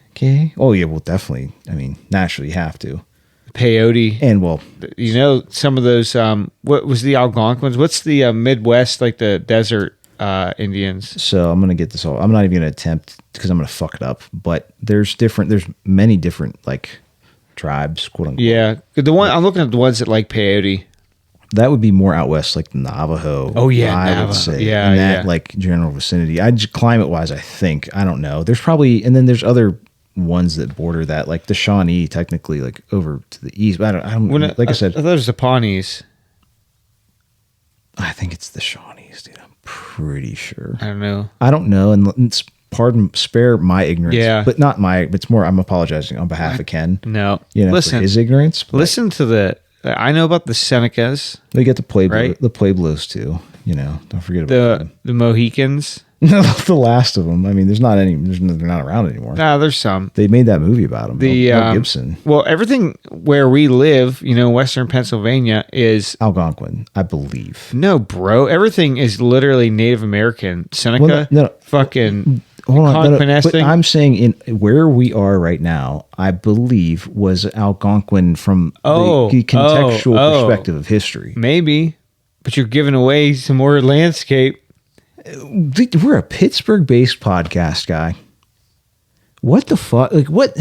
Oh yeah, well definitely. I mean, naturally you have to. Peyote. And well, some of those. What was the Algonquins? What's the Midwest, like the desert Indians? So I'm gonna get this all. I'm not even gonna attempt because I'm gonna fuck it up. But there's many different like tribes, quote unquote. Yeah, I'm looking at the ones that like peyote. That would be more out west, like the Navajo. Oh yeah, I would say. Yeah, in that like general vicinity. Climate wise, I think I don't know. There's probably, and then there's other ones that border that, like the Shawnee, technically, like over to the east. But I don't. I said, I thought it was the Pawnees. I think it's the Shawnees, dude. I'm pretty sure. I don't know. And spare my ignorance. Yeah, but not my. It's more. I'm apologizing on behalf of Ken. No, listen, for his ignorance. Listen to the. I know about the Senecas. We get the Pueblos too. Don't forget about them. The Mohicans. The last of them. I mean, they're not around anymore. Nah, there's some. They made that movie about them. Mel Gibson. Well, everything where we live, Western Pennsylvania is Algonquin, I believe. No, bro. Everything is literally Native American. Seneca, fucking. Hold on, but I'm saying in where we are right now, I believe was Algonquin from the contextual perspective of history. Maybe, but you're giving away some more landscape. We're a Pittsburgh-based podcast, guy. What the fuck? Like what?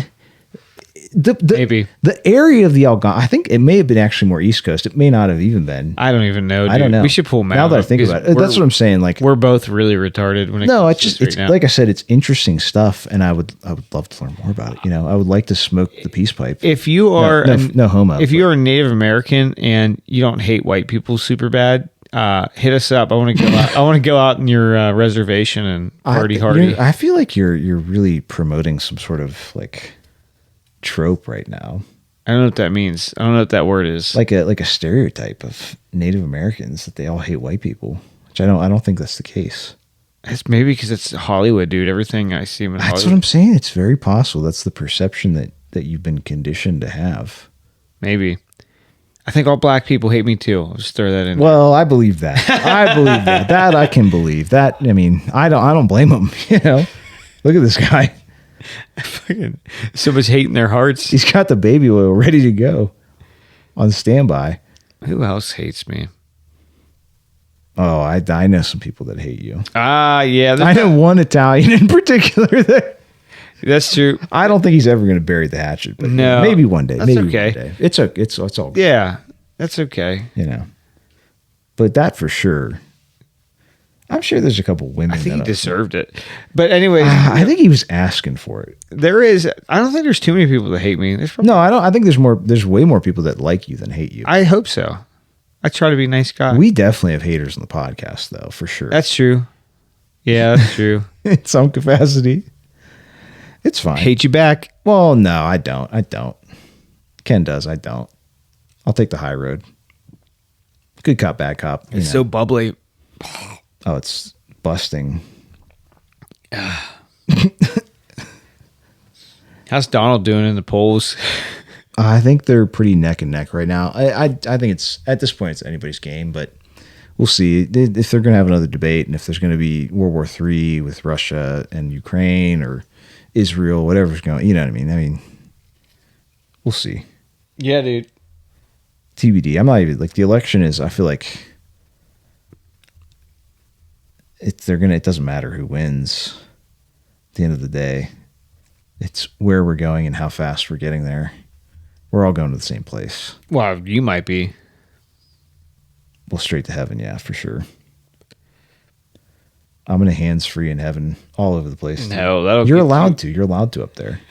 Maybe the area of the Algonquin. I think it may have been actually more East Coast. It may not have even been. I don't even know. Dude. I don't know. We should pull Matt now that I think about it. That's what I'm saying. Like we're both really retarded when it comes to this right now. Like I said, it's interesting stuff, and I would love to learn more about it. I would like to smoke the peace pipe. If you are no homo. If you're a Native American and you don't hate white people super bad, hit us up. I want to go out. I want to go out in your reservation and party hardy. I feel like you're really promoting some sort of like trope right now. I don't know what that means. I don't know what that word is. Like a stereotype of Native Americans that they all hate white people, which I don't think that's the case. It's maybe because it's Hollywood, dude. Everything I see in Hollywood. That's what I'm saying. It's very possible. That's the perception that you've been conditioned to have. Maybe. I think all black people hate me too. I'll just throw that in. Well, I believe that. I believe that. That I can believe. That, I mean, I don't blame them. You know, look at this guy. So much hate in their hearts. He's got the baby oil ready to go on standby. Who else hates me? Oh, I know some people that hate you. Yeah. I know one Italian in particular that. That's true. I don't think he's ever going to bury the hatchet, but no, maybe one day. That's maybe okay. One day. It's all good. Yeah, that's okay. You know, but that for sure. I'm sure there's a couple women. I think he deserved it. But anyway, I think he was asking for it. There is. I don't think there's too many people that hate me. No, I don't. I think there's more. There's way more people that like you than hate you. I hope so. I try to be a nice guy. We definitely have haters on the podcast, though, for sure. That's true. Yeah, that's true. In some capacity. It's fine. Hate you back. Well, no, I don't. Ken does. I don't. I'll take the high road. Good cop, bad cop. It's so bubbly. Oh, it's busting. How's Donald doing in the polls? I think they're pretty neck and neck right now. I think it's at this point it's anybody's game, but we'll see if they're going to have another debate and if there's going to be World War III with Russia and Ukraine or Israel, whatever's going. You know what I mean? I mean, we'll see. Yeah, dude. TBD. I'm not even like the election is. I feel like it doesn't matter who wins. At the end of the day, it's where we're going and how fast we're getting there. We're all going to the same place. Well, you might be. Well, straight to heaven, yeah, for sure. I'm going to hands free in heaven all over the place. No, you're allowed to. You're allowed to up there.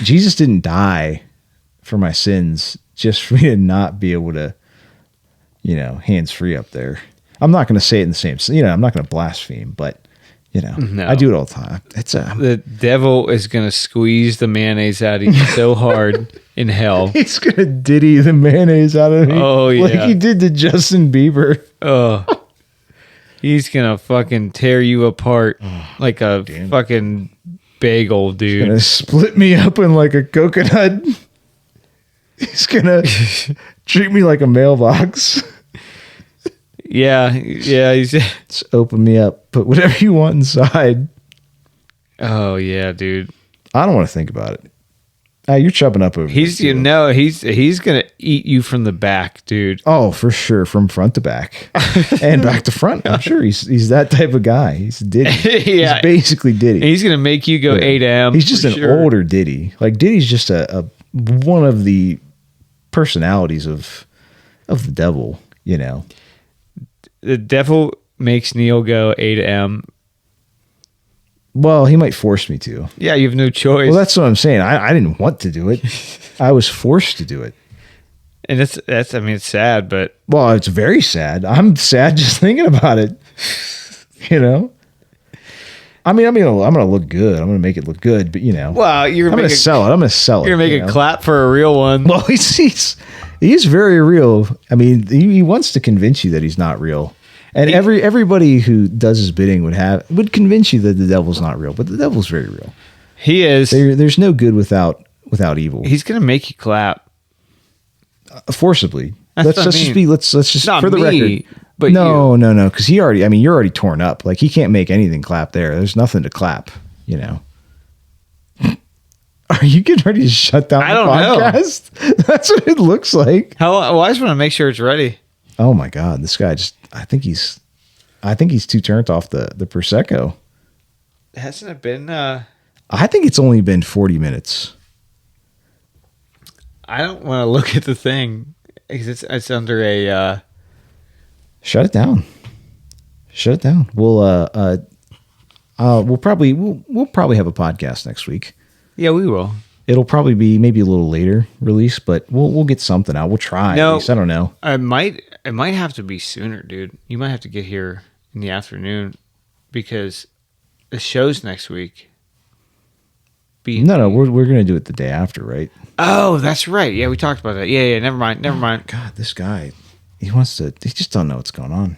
Jesus didn't die for my sins just for me to not be able to, hands free up there. I'm not going to say it in the same, I'm not going to blaspheme, but I do it all the time. The devil is going to squeeze the mayonnaise out of you so hard in hell. He's going to Diddy the mayonnaise out of me. Oh, yeah. Like he did to Justin Bieber. Oh, he's going to fucking tear you apart like a fucking bagel, dude. He's going to split me up in like a coconut. He's going to treat me like a mailbox. Yeah. He's just open me up. Put whatever you want inside. Oh yeah, dude. I don't want to think about it. You're chopping up over. He's he's gonna eat you from the back, dude. Oh, for sure, from front to back and back to front. I'm sure he's that type of guy. He's Diddy. Yeah, he's basically Diddy. He's gonna make you go 8 a.m. He's just an older Diddy. Like Diddy's just a one of the personalities of the devil. The devil makes Neil go 8 a.m. Well, he might force me to. Yeah, you have no choice. Well, that's what I'm saying. I didn't want to do it. I was forced to do it. And that's I mean, it's sad, but... Well, it's very sad. I'm sad just thinking about it. I mean, I'm gonna look good. I'm gonna make it look good, but Well, I'm gonna sell it. I'm gonna sell it. You're gonna make a clap for a real one. Well, he's very real. I mean, he wants to convince you that he's not real. And everybody who does his bidding would convince you that the devil's not real, but the devil's very real. He is. There's no good without evil. He's gonna make you clap forcibly. Let's just not for the record. But no, because you're already torn up. Like he can't make anything clap there. There's nothing to clap. Are you getting ready to shut down the podcast? Know. That's what it looks like. Well, I just want to make sure it's ready. Oh my God, this guy I think he's too turned off the Prosecco. Hasn't it been I think it's only been 40 minutes. I don't want to look at the thing because it's under a Shut it down. We'll probably have a podcast next week. Yeah, we will. It'll probably be maybe a little later release, but we'll get something out. We'll try. No, at least. I don't know. I might It might have to be sooner, dude. You might have to get here in the afternoon because the show's next week. No, we're gonna do it the day after, right? Oh, that's right. Yeah, we talked about that. Yeah. Never mind. God, this guy, he just don't know what's going on.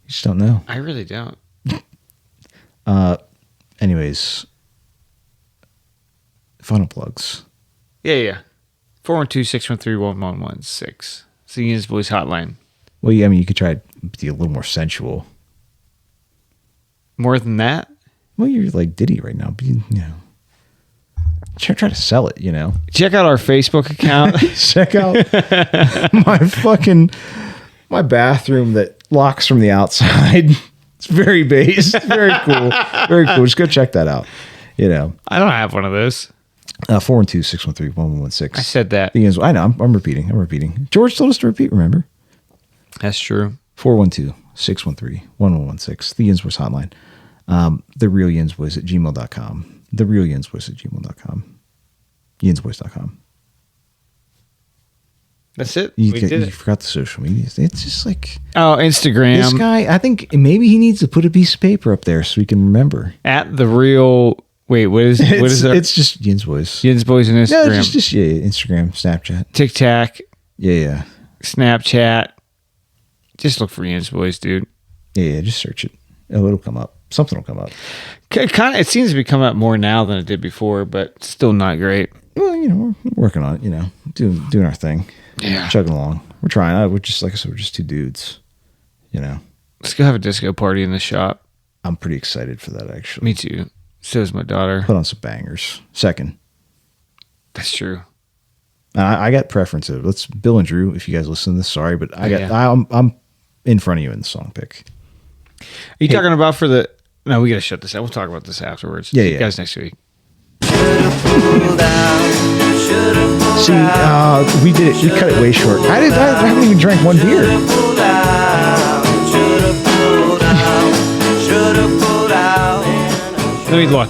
You just don't know. I really don't. Anyways, final plugs. Yeah. 412-613-1116. It's the Ian's Voice hotline. Well, yeah, I mean, you could try to be a little more sensual. More than that? Well, you're like Diddy right now. Try to sell it, Check out our Facebook account. Check out my bathroom that locks from the outside. It's very base. It's very cool. Very cool. Just go check that out. I don't have one of those. 412-613-1116. I said that. I know. I'm repeating. George told us to repeat, remember? That's true. 412-613-1116. The Ian's Voice hotline. The real Ian's Voice at gmail.com. The real Ian's Voice at gmail.com. Ian'svoice.com. That's it. You forgot the social media. It's just like... Oh, Instagram. This guy, I think maybe he needs to put a piece of paper up there so he can remember. At the real... Wait, what is that? It's just Ian's Voice. Ian's Voice and Instagram. No, just Instagram, Snapchat. TikTok. Yeah. Snapchat. Just look for Ian's Voice, dude. Yeah, just search it. It'll come up. Something will come up. It seems to be coming up more now than it did before, but still not great. Well, we're working on it, doing our thing. Yeah. Chugging along. We're trying. We're just, like I said, we're just two dudes, Let's go have a disco party in the shop. I'm pretty excited for that, actually. Me too. So is my daughter. Put on some bangers. Second. That's true. I got preferences. Let's Bill and Drew. If you guys listen to this, sorry, but I'm in front of you in the song pick. Are you talking about for the? No, we gotta shut this out. We'll talk about this afterwards. Yeah, See you guys next week. See, we did it. We cut it way short. I haven't even drank one beer. Let me look.